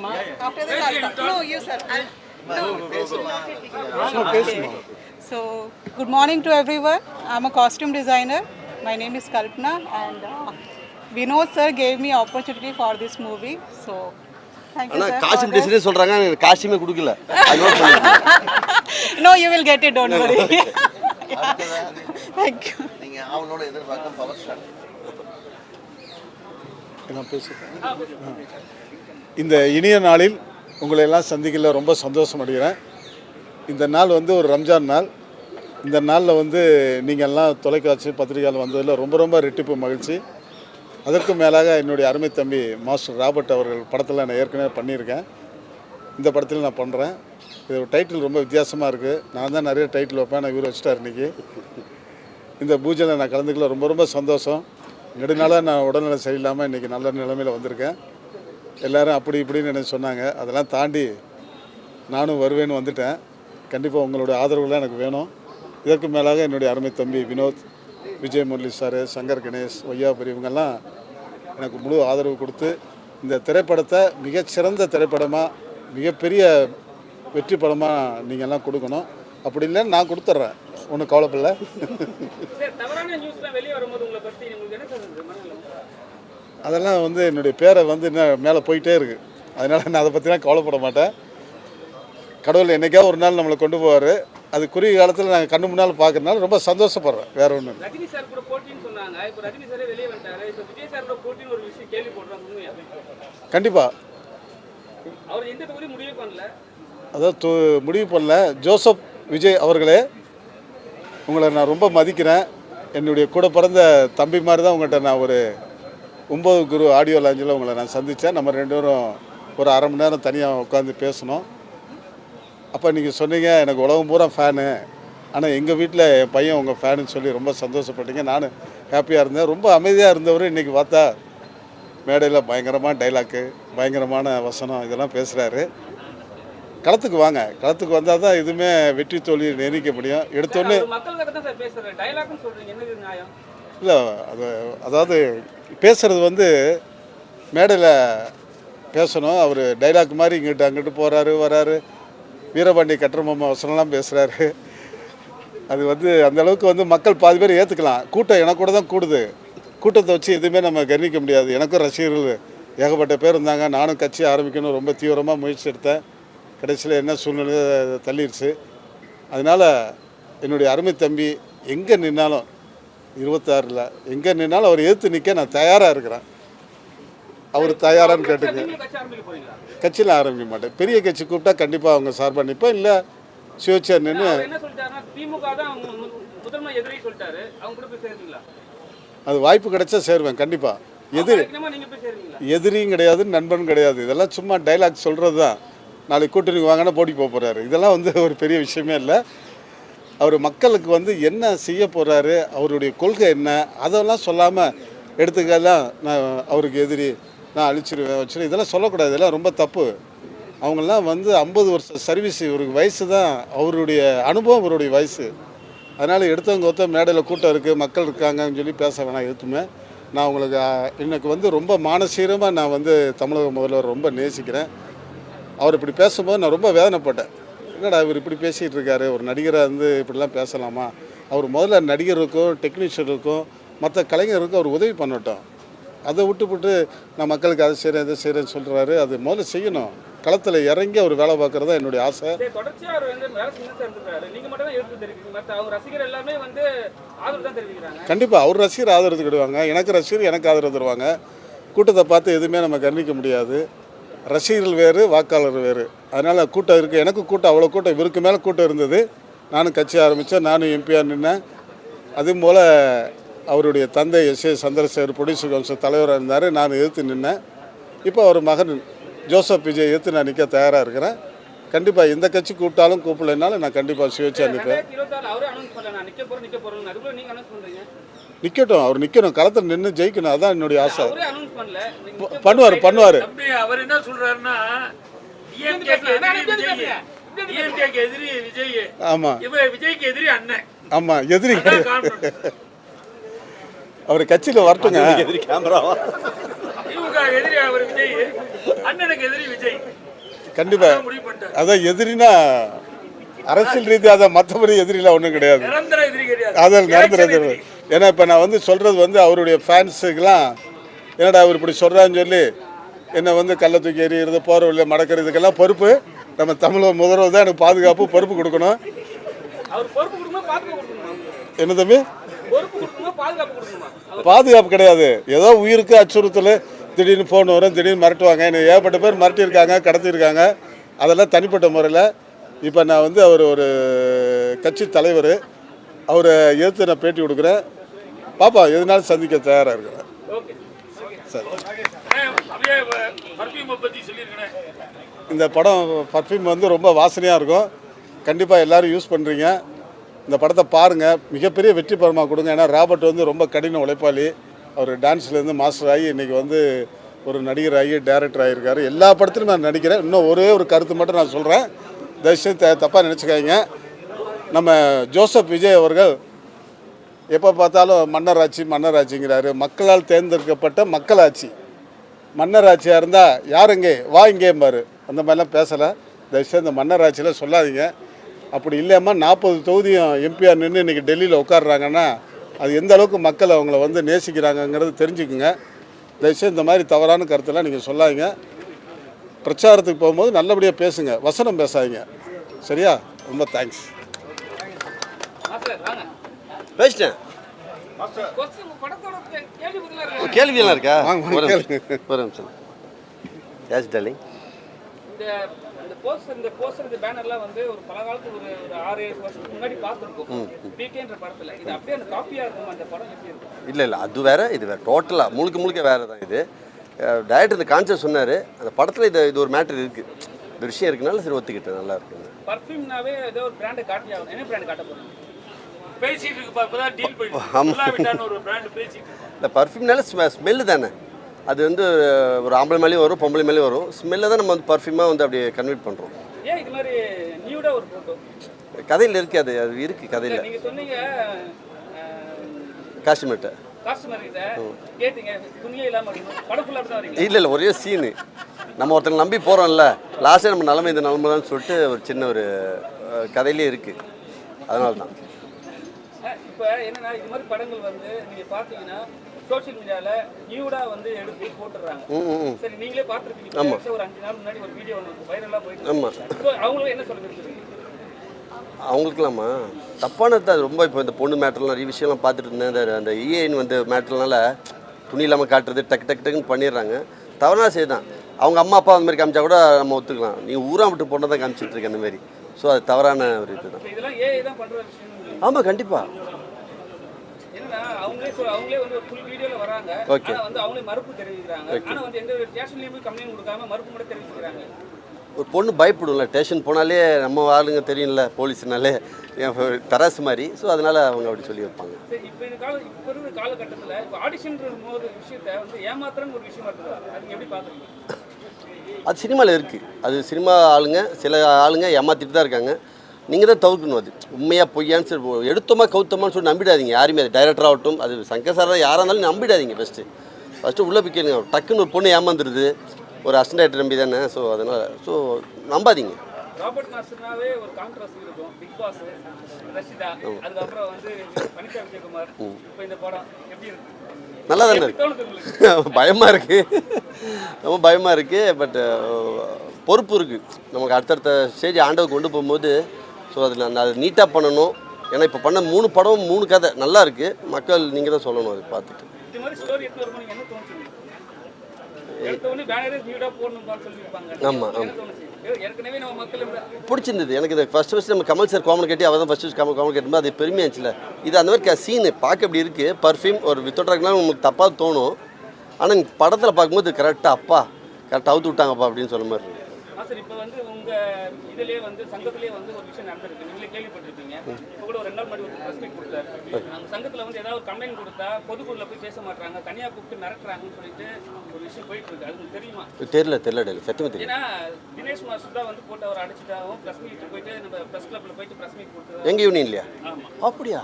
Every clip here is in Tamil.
பேசணுமா? After that I'll talk. No, you sir. Okay. So, good morning to everyone. I'm a costume designer. My name is Kalpana and Vinod sir gave me opportunity for this movie. So, thank you sir. Costume designer சொல்றாங்க, எனக்கு காஸ்டியூமே கொடுக்கல. No, you will get it, don't worry. Thank you. நீங்க அவனோட எதிர்பார்க்கும் பவர் ஸ்டார். நான் பேசுகிறேன். இந்த இனிய நாளில் உங்களை எல்லாம் சந்திக்கல ரொம்ப சந்தோஷம் அடைகிறேன். இந்த நாள் வந்து ஒரு ரம்ஜான் நாள். இந்த நாளில் வந்து நீங்கள் எல்லாம் தொலைக்காட்சி பத்திரிகையில் வந்ததில் ரொம்ப ரொம்ப ரெட்டிப்பு மகிழ்ச்சி. அதற்கு மேலாக என்னுடைய அருமை தம்பி மாஸ்டர் ராபர்ட் அவர்கள் படத்தில் நான் ஏற்கனவே பண்ணியிருக்கேன். இந்த படத்தில் நான் பண்ணுறேன். இது ஒரு டைட்டில் ரொம்ப வித்தியாசமாக இருக்குது. நான் தான் நிறைய டைட்டில் வைப்பேன், நான் இவர் வச்சுட்டார் இன்றைக்கி. இந்த பூஜையில் நான் கலந்துக்கல ரொம்ப ரொம்ப சந்தோஷம். நெடுநாளாக நான் உடல்நிலை சரியில்லாமல் இன்றைக்கி நல்ல நிலைமையில் வந்திருக்கேன். எல்லோரும் அப்படி இப்படின்னு எனக்கு சொன்னாங்க. அதெல்லாம் தாண்டி நானும் வருவேன்னு வந்துட்டேன். கண்டிப்பாக உங்களுடைய ஆதரவுலாம் எனக்கு வேணும். இதற்கு மேலாக என்னுடைய அருமை தம்பி வினோத், விஜய் முரளி சார், சங்கர் கணேஷ், வையாபுரி இவங்கெல்லாம் எனக்கு முழு ஆதரவு கொடுத்து இந்த திரைப்படத்தை மிகச்சிறந்த திரைப்படமாக மிகப்பெரிய வெற்றி படமாக நீங்கள்லாம் கொடுக்கணும். அப்படி இல்லைன்னு நான் கொடுத்துட்றேன், ஒன்றும் கவலைப்படல. அதெல்லாம் வந்து என்னுடைய பேரை வந்து இன்னும் மேலே போயிட்டே இருக்குது. அதனால் நான் அதை பற்றிலாம் கவலைப்பட மாட்டேன். கடவுள் என்றைக்காவது ஒரு நாள் நம்மளை கொண்டு போவார். அது குறுகிய காலத்தில் நாங்கள் கண்ணு முன்னால் பார்க்கறதுனால ரொம்ப சந்தோஷப்படுறேன். வேற ஒன்று ரஜினி சார் கூட போட்டின்னு சொன்னாங்க. இப்போ ரஜினி சாரே வெளியே வந்துட்டாரு. இப்போ விஜய் சார் கூட போட்டின்னு ஒரு விஷயம் கேள்விப்படுறோம். கண்டிப்பாக அவர் எந்த தொகுதி முடிவு பண்ணல, அதாவது முடிவு பண்ணல. ஜோசப் விஜய் அவர்களே, உங்களை நான் ரொம்ப மதிக்கிறேன். என்னுடைய கூட பிறந்த தம்பி மாதிரி தான் உங்கள்கிட்ட நான் ஒரு 9 குரு ஆடியோ லாஞ்சில் உங்களை நான் சந்தித்தேன். நம்ம 2 பேரும் ஒரு அரை மணி நேரம் தனியாக உட்காந்து பேசணும். அப்போ நீங்கள் சொன்னீங்க எனக்கு உலகம் பூரா ஃபேனு, ஆனால் எங்கள் வீட்டில் என் பையன் உங்கள் ஃபேனுன்னு சொல்லி ரொம்ப சந்தோஷப்பட்டீங்க. நானும் ஹாப்பியாக இருந்தேன். ரொம்ப அமைதியாக இருந்தவர் இன்றைக்கி பார்த்தா மேடையில் பயங்கரமான டைலாக்கு, பயங்கரமான வசனம் இதெல்லாம் பேசுகிறாரு. களத்துக்கு வாங்க, களத்துக்கு வந்தால் தான் எதுவுமே வெற்றி தோல்வி நிர்ணயிக்க முடியும். எடுத்தோன்னே இல்லை, அதாவது பேசுகிறது வந்து மேடையில் பேசணும். அவர் டைலாக் மாதிரி இங்கிட்டு அங்கிட்டு போகிறாரு வராரு, வீரபாண்டி கட்டரமம்மா வசனம்லாம் பேசுகிறாரு. அது வந்து அந்தளவுக்கு வந்து மக்கள் பாதி பேர் ஏற்றுக்கலாம். கூட்டம் எனக்கு கூட தான் கூடுது. கூட்டத்தை வச்சு எதுவுமே நம்ம கவனிக்க முடியாது. எனக்கும் ரசிகர்கள் ஏகப்பட்ட பேர் இருந்தாங்க. நானும் கட்சி ஆரம்பிக்கணும் ரொம்ப தீவிரமாக முயற்சி எடுத்தேன். கடைசியில் என்ன சூழ்நிலை தள்ளிடுச்சு. அதனால் என்னுடைய அருமை தம்பி எங்கே நின்னாலும் 26ல் எங்கே நின்னாலும் அவர் எதிர்த்து நிற்க நான் தயாராக இருக்கிறேன். அவர் தயாரான்னு கேட்டுங்க. கட்சியில் ஆரம்பிக்க மாட்டேன். பெரிய கட்சி கூப்பிட்டா கண்டிப்பாக அவங்க சார்பாக நிற்பேன். இல்லை சுயேட்சையாக நின்று அது வாய்ப்பு கிடைச்சா சேருவேன் கண்டிப்பாக. எதிரியும் கிடையாது, நண்பனும் கிடையாது. இதெல்லாம் சும்மா டைலாக் சொல்கிறது தான். நாளைக்கு கூட்டணிக்கு வாங்கினா போட்டி போக போகிறாரு. இதெல்லாம் வந்து ஒரு பெரிய விஷயமே இல்லை. அவர் மக்களுக்கு வந்து என்ன செய்ய போகிறாரு, அவருடைய கொள்கை என்ன, அதெல்லாம் சொல்லாமல் எடுத்துக்கலாம் நான் அவருக்கு எதிரி, நான் அழிச்சிருவேன் வச்சுருவேன், இதெல்லாம் சொல்லக்கூடாது. இதெல்லாம் ரொம்ப தப்பு. அவங்கெல்லாம் வந்து 50 வருஷம் சர்வீஸ், இவருக்கு வயசு தான், அவருடைய அனுபவம் இவருடைய வயசு. அதனால் எடுத்தவங்க ஒருத்த மேடையில் கூட்டம் இருக்குது, மக்கள் இருக்காங்கன்னு சொல்லி பேச வேணாம். எதுவுமே நான் உங்களுக்கு எனக்கு வந்து ரொம்ப மானசீகமாக நான் வந்து தமிழக முதல்வர் ரொம்ப நேசிக்கிறேன். அவர் இப்படி பேசும்போது நான் ரொம்ப வேதனைப்பட்டேன். என்னடா இவர் இப்படி பேசிகிட்டு இருக்காரு, ஒரு நடிகராக இருந்து இப்படிலாம் பேசலாமா? அவர் முதல்ல நடிகருக்கும் டெக்னீஷியனுக்கும் மற்ற கலைஞருக்கும் அவர் உதவி பண்ணட்டும். அதை விட்டுவிட்டு நான் மக்களுக்கு அதை செய்கிறேன் இதை செய்கிறேன்னு சொல்கிறாரு. அது முதல்ல செய்யணும். களத்தில் இறங்கி அவர் வேலை பார்க்குறதா என்னுடைய ஆசை. கண்டிப்பாக அவர் ரசிகர் ஆதரவு தருவாங்க, எனக்கு ரசிகர் எனக்கு ஆதரவு தருவாங்க. கூட்டத்தை பார்த்து எதுவுமே நம்ம கவனிக்க முடியாது. ரசிகர்கள் வேறு, வாக்காளர் வேறு. அதனால் கூட்டம் இருக்குது. எனக்கு கூட்டம் அவ்வளோ கூட்டம், இவருக்கு மேலே கூட்டம் இருந்தது. நானும் கட்சி ஆரம்பித்தேன், நானும் எம்பியாக நின்னேன். அதுவும் போல் அவருடைய தந்தை எஸ்.ஏ. சந்திரசேகர் ப்ரொடியூசர் கவுன்சில் தலைவராக இருந்தார். நான் எதிர்த்து நின்னேன். இப்போ அவர் மகன் ஜோசப் விஜய் எதிர்த்து நான் நிற்க தயாராக இருக்கிறேன். கண்டிப்பாக எந்த கட்சி கூப்பிட்டாலும் கூப்பிடலைனாலும் நான் கண்டிப்பாக சுயேட்சையாக நிற்பேன். நிற்கட்டும், அவர் நிற்கணும், களத்தில் நின்று ஜெயிக்கணும். அதான் என்னுடைய ஆசை. பண்ணுவார். அவர் என்ன சொல்றாருன்னா எதிரி விஜய், ஆமாம் விஜய்க்கு எதிரி அண்ணன், ஆமாம் எதிரி அவர் கட்சியில் வரட்டுங்க. திமுக எதிரி அவர் விஜய், அண்ணனுக்கு எதிரி விஜய். கண்டிப்பாக முடிவு பண்ணிட்டாரு. அதான் எதிரினா அரசியல் ரீதியாக அதை மற்றபடி எதிரிலாம் ஒன்றும் கிடையாது. நிரந்தர எதிரி கிடையாது. அதில் நடந்துறது எதிரி. ஏன்னா இப்போ நான் வந்து சொல்கிறது வந்து அவருடைய ஃபேன்ஸுக்கெல்லாம் என்னடா அவர் இப்படி சொல்கிறான்னு சொல்லி என்னை வந்து கள்ள தூக்கி எறிகிறது போகிற வழியில் மடக்கிறதுக்கெல்லாம் பொறுப்பு நம்ம தமிழக முதல்வர் தான் எனக்கு பாதுகாப்பு பொறுப்பு கொடுக்கணும். அவர் பொறுப்பு கொடுக்கணுமா பாதுகாப்பு கொடுக்கணுமா? என்ன தம்பி? பொறுப்பு கொடுக்கணுமா பாதுகாப்பு கொடுக்கணுமா? பாதுகாப்பு கிடையாது, ஏதோ உயிருக்கு அச்சுறுத்தல், திடீர்னு ஃபோன் வரும், திடீர்னு மிரட்டுவாங்க. என்னை ஏகப்பட்ட பேர் மிரட்டியிருக்காங்க, கடத்தியிருக்காங்க. அதெல்லாம் தனிப்பட்ட முறையில். இப்போ நான் வந்து அவர் ஒரு கட்சி தலைவர், அவரை எதிர்த்து நான் பேட்டி கொடுக்குறேன். பாப்பா எதுனாலும் சந்திக்க தயாராக இருக்கிறேன். ஓகே சரி, அப்படியே பர்ஃபியூமை பத்தி சொல்லியிருக்கேன். இந்த படம் பர்ஃப்யூம் வந்து ரொம்ப வாசனையாக இருக்கும். கண்டிப்பாக எல்லோரும் யூஸ் பண்ணுறீங்க. இந்த படத்தை பாருங்கள், மிகப்பெரிய வெற்றி படமாக கொடுங்க. ஏன்னா ராபர்ட் வந்து ரொம்ப கடின உழைப்பாளி. அவர் டான்ஸ்லேருந்து மாஸ்டர் ஆகி இன்றைக்கி வந்து ஒரு நடிகர் ஆகி டைரக்டர் ஆகியிருக்காரு. எல்லா படத்துலையும் நான் நடிக்கிறேன். இன்னும் ஒரே ஒரு கருத்து மட்டும் நான் சொல்கிறேன், தயவுசெய்து தப்பாக நினச்சிக்காதீங்க. நம்ம ஜோசப் விஜய் அவர்கள் எப்போ பார்த்தாலும் மன்னராட்சி மன்னராட்சிங்கிறாரு. மக்களால் தேர்ந்தெடுக்கப்பட்ட மக்களாட்சி. மன்னராட்சியாக இருந்தால் யார் இங்கே வா இங்கேம்பாரு. அந்த மாதிரிலாம் பேசலை. தயவுசெய்து இந்த மன்னராட்சியில் சொல்லாதீங்க. அப்படி இல்லாமல் 40 தொகுதியும் எம்பிஆர் நின்று இன்றைக்கி டெல்லியில் உட்காடுறாங்கன்னா அது எந்த அளவுக்கு மக்கள் அவங்கள வந்து நேசிக்கிறாங்கங்கிறது தெரிஞ்சுக்குங்க. தயவுசெய்து இந்த மாதிரி தவறான கருத்தெல்லாம் நீங்கள் சொல்லாதீங்க. பிரச்சாரத்துக்கு போகும்போது நல்லபடியாக பேசுங்க, வசனம் பேசாதீங்க. சரியா? ரொம்ப தேங்க்ஸ். மாஸ்டர் வாங்க. பேசிட்டேன். கொஸ்டின் படத்தோட கேள்வி பதிலா இருக்கு. கேள்வியெல்லாம் இருக்கா? வாங்க, ஒரு கேளுங்க. நிமிஷம், ஒரு நிமிஷம். யாஸ் டார்லிங். இந்த போஸ்டர் இந்த பேனர்லாம் வந்து ஒரு பல காலத்துக்கு ஒரு 6-7 வருஷத்துக்கு முன்னாடி பார்த்துருக்கோம் பிகேன்ற படத்துல. இது அப்படியே அந்த காப்பியா இருக்கும் அந்த படம் எப்படி இருக்கும்? இல்லை அது வேறு, இது வேறு, டோட்டலாக முழுக்க வேறு தான் இது. டைரக்டர் இந்த கான்செப்ட் சொன்னார். அந்த படத்தில் இது ஒரு மேட்டர் இருக்குது, இந்த விஷயம் இருக்குனால சரி ஒத்துக்கிட்டேன், நல்லா இருக்குங்க. பர்ஃப்யூம்னாவே ஏதோ ஒரு பிராண்டை காட்டி ஆகணும். என்ன பிராண்ட் காட்ட போகிறோம்? பேசிட்டு இருக்கு, இப்பதான் டீல் பண்ணிட்டு ஒரு பிராண்ட் பேசிட்டு இருக்கு. இந்த பர்ஃப்யூம்னால ஸ்மெல்லு தானே. அது வந்து ஒரு ஆம்பளை மேலேயும் வரும், பொம்பளை மேலேயும் வரும். ஸ்மெல்லை தான் நம்ம வந்து பர்ஃப்யூமாக வந்து அப்படியே கன்வெர்ட் பண்ணுறோம். ஏன் இது மாதிரி நியூடாக ஒரு ஃபோட்டோ கதையில் இருக்குது, அது இருக்குது கதையில். நீங்கள் சொன்னீங்க காஷ்மீர்ட்ட காஸ்டமர் கிட்ட கேட்டீங்க துணியே இல்லாமல் படம் ஃபுல்லாக அப்படி தான் வரீங்க? இல்லை ஒரே சீனு. நம்ம ஒருத்தங்க நம்பி போகிறோம்ல, லாஸ்ட்டாக நம்ம நிலைமை இந்த நிலைமைதான்னு சொல்லிட்டு ஒரு சின்ன ஒரு கதையிலே இருக்குது. அதனால தான் இப்போ என்னன்னா இது மாதிரி படங்கள் வந்து நீங்கள் பார்த்தீங்கன்னா சோஷியல் மீடியாவில் நியூடாக வந்து எடுத்து போட்டுடுறாங்க. சரி, நீங்களே பார்த்துருக்கீங்க. ஒரு 5 நாள் முன்னாடி ஒரு வீடியோ ஒன்று வைரலாக போயிட்டு. ஆமாம், அவங்களும் என்ன சொல்ல விரும்புறீங்க? அவங்களுக்குலாமா தப்பானது அது ரொம்ப. இப்போ இந்த பொண்ணு மேட்டர்லாம் நிறைய விஷயம்லாம் பார்த்துட்டு இருந்தேன். அந்த இஏஎன் வந்து மேட்டர்னால துணி இல்லாமல் காட்டுறது டக்குன்னு பண்ணிடுறாங்க. தவறான செய்தான். அவங்க அம்மா அப்பா அந்த மாதிரி காமிச்சா கூட நம்ம ஒத்துக்கலாம். நீங்கள் ஊரா விட்டு பொண்ணை தான் காமிச்சிட்டு இருக்கேன் அந்த மாதிரி. ஸோ அது தவறான ஒரு இது தான். இதெல்லாம் ஏஐ தான் பண்ணுற விஷயம். ஆமாம், கண்டிப்பாக. என்னன்னா அவங்களே வந்து ஒரு ஃபுல் வீடியோவில் வராங்க. ஓகே. ஆனால் வந்து அவங்களே மறுப்பு தெரிவிக்கிறாங்க. ஆனால் வந்து எந்த ஒரு ஸ்டேஷன்லேயும் போய் கம்ப்ளைண்ட் கொடுக்காம மறுப்பு மட்டும் தெரிவிக்கிறாங்க. ஒரு பொண்ணு பயப்படும்ல, ஸ்டேஷன் போனாலே நம்ம ஆளுங்க தெரியும்ல, போலீஸ்னாலே தராசு மாதிரி. ஸோ அதனால் அவங்க அப்படி சொல்லி வைப்பாங்க. சரி, இப்போ இருக்கிற காலகட்டத்தில் இப்போ ஆடிஷன்ற ஒரு விஷயத்தை வந்து ஏமாத்துறன்னு ஒரு விஷயமா இருக்குது. அது எப்படி பார்க்குறீங்க? அது சினிமாவில் இருக்குது. அது சினிமா ஆளுங்க சில ஆளுங்க ஏமாற்றிட்டு தான் இருக்காங்க. நீங்கள் தான் தவிர்க்கணும். அது உண்மையாக பொய்யான்னு சொல்லி எடுத்தோமா கவுத்தோமான்னு சொல்லி நம்பிடாதீங்க யாருமே. அது டைரக்டர் ஆகட்டும், அது சங்கர் சார் யாராக இருந்தாலும் நம்பிடாதீங்க. ஃபஸ்ட்டு உள்ளே போய் கேளுங்க. டக்குன்னு ஒரு பொண்ணு ஏமாந்துருது, ஒரு அசிஸ்டன்ட் டைரக்டர் நம்பி தானே. ஸோ அதனால் நம்பாதீங்க. ராபர்ட் மாஸ்டர்னாவே ஒரு கான்ட்ராஸ்ட் இருக்கும். பிக் பாஸ், ரஷிதா, அதுக்கப்புறம் வந்து வனிதா விஜயகுமார். இப்போ இந்த படம் எப்படி இருக்கு? நல்லா தானே இருக்கு. பயமாக இருக்குது, ரொம்ப பயமாக இருக்குது. பட் பொறுப்பு இருக்குது நமக்கு. அடுத்தடுத்த ஸ்டேஜ் ஆண்டவர் கொண்டு போகும்போது ஸோ அதில் அதை நீட்டாக பண்ணணும். ஏன்னா இப்போ பண்ண 3 படம் 3 கதை நல்லா இருக்குது. மக்கள் நீங்கள் தான் சொல்லணும் அதை பார்த்துட்டு. இது மாதிரி ஸ்டோரி எடுத்து வரும்போது என்ன தோணுச்சு? எடுத்தவொடனே பேனரே நியூடாக போடணும்னு சொல்லியிருப்பாங்க. ஆமாம், ஏற்கனவே நம்ம மக்கள் பிடிச்சிருந்தது எனக்கு. இது ஃபஸ்ட்டு நம்ம கமல் சார் காமெடி கேட்டி அவர் தான் ஃபஸ்ட்டு காமெடி கேட்டும்போது அது பெருமையாக இருந்துச்சுல. இது அந்த மாதிரி சீனு பார்க்க எப்படி இருக்குது. பர்ஃப்யூம் ஒரு வித்தோட்டாக்குனா உங்களுக்கு தப்பாக தோணும். ஆனால் படத்தில் பார்க்கும்போது கரெக்டாக அவுத்து விட்டாங்கப்பா அப்படின்னு சொல்ல மாதிரி. சார், இப்போ வந்து உங்கள் இதிலே வந்து சங்கத்திலே வந்து ஒரு விஷயம் நடந்திருக்கு. நீங்களே கேள்விப்பட்டிருப்பீங்க. இப்போ கூட ஒரு 2 நாள் முன்னாடி ஒரு ப்ரெஸ் மீட் கொடுத்தாரு. நம்ம சங்கத்தில் வந்து ஏதாவது ஒரு கம்ப்ளைண்ட் கொடுத்தா பொதுக்குழுல போய் பேச மாட்டாங்க, தனியாக கூப்பிட்டு மிரட்டுறாங்கன்னு சொல்லிட்டு ஒரு விஷயம் போயிட்டு இருக்கு. அது உங்களுக்கு தெரியுமா? தெரியல சத்தியமாக தெரியல. ஏன்னா தினேஷ் மாஸ்டர் தான் வந்து போட்டு அவர் அடிச்சுட்டாவும் ப்ரெஸ் மீட் போயிட்டு நம்ம ப்ரெஸ் கிளப்ல போயிட்டு ப்ரெஸ் மீட் கொடுத்து எங்கள் யூனியன் இல்லையா? அப்படியா?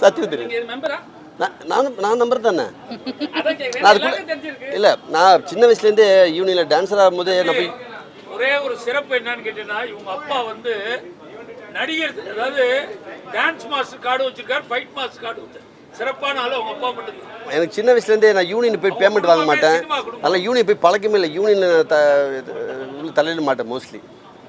சத்தியம் தெரியும். நீங்கள் மெம்பரா? நான் நம்பர் தானே. அதான் கேக்குறேன். நான் அதுக்குள்ள எல்லாருக்கும் தெரிஞ்சிருக்கு. இல்லை, நான் சின்ன வயசுலேருந்தே யூனியனில் டான்ஸர் ஆகும்போது நான் போய் ஒரே ஒரு சிறப்பு என்னன்னு கேட்டீங்கன்னா இவங்க அப்பா வந்து நடிகர், அதாவது டான்ஸ் மாஸ்டர் கார்டு வச்சிருக்காரு, ஃபைட் மாஸ்டர் கார்டு வச்சிருக்காரு. சிறப்பான ஆளு அவங்க அப்பா மட்டும். எனக்கு சின்ன வயசுலேருந்தே நான் யூனியன் போய் பேமெண்ட் வாங்க மாட்டேன். அதனால் யூனியன் போய் பழக்கமே இல்லை. யூனியன் தலையிட மாட்டேன் மோஸ்ட்லி.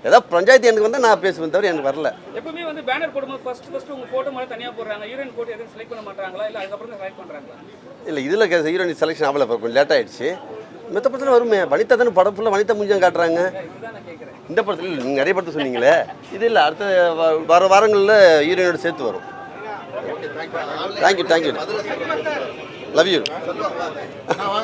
ஏதாவது பஞ்சாயத்து எனக்கு வந்தால் நான் பேசுவேன், தவிர எனக்கு வரல. எப்பவுமே வந்து பேனர் போடும்போது ஃபர்ஸ்ட் உங்க போட்டோ மேல தனியா போடுறாங்க. ஹீரோயின் போட்டோ எதுவும் செலக்ட் பண்ண மாட்டாங்களா இல்ல அதுக்கப்புறம் தான் செலக்ட் பண்றாங்களா? இல்லை, இதில் ஹீரோயின் செலெக்ஷன் ஆகலை, கொஞ்சம் லேட் ஆகிடுச்சு. மற்ற படத்தில் வருமே, வனிதா தானே படம் ஃபுல்லாக வனிதா முடிஞ்சாங்க காட்டுறாங்க. இதுதான் நான் கேட்குறேன். இந்த படத்தில் நீங்கள் நிறைய படத்தை சொன்னீங்களே, இது இல்லை, அடுத்த வர வாரங்களில் ஹீரோயினோட சேர்த்து வரும். Thank you, love you.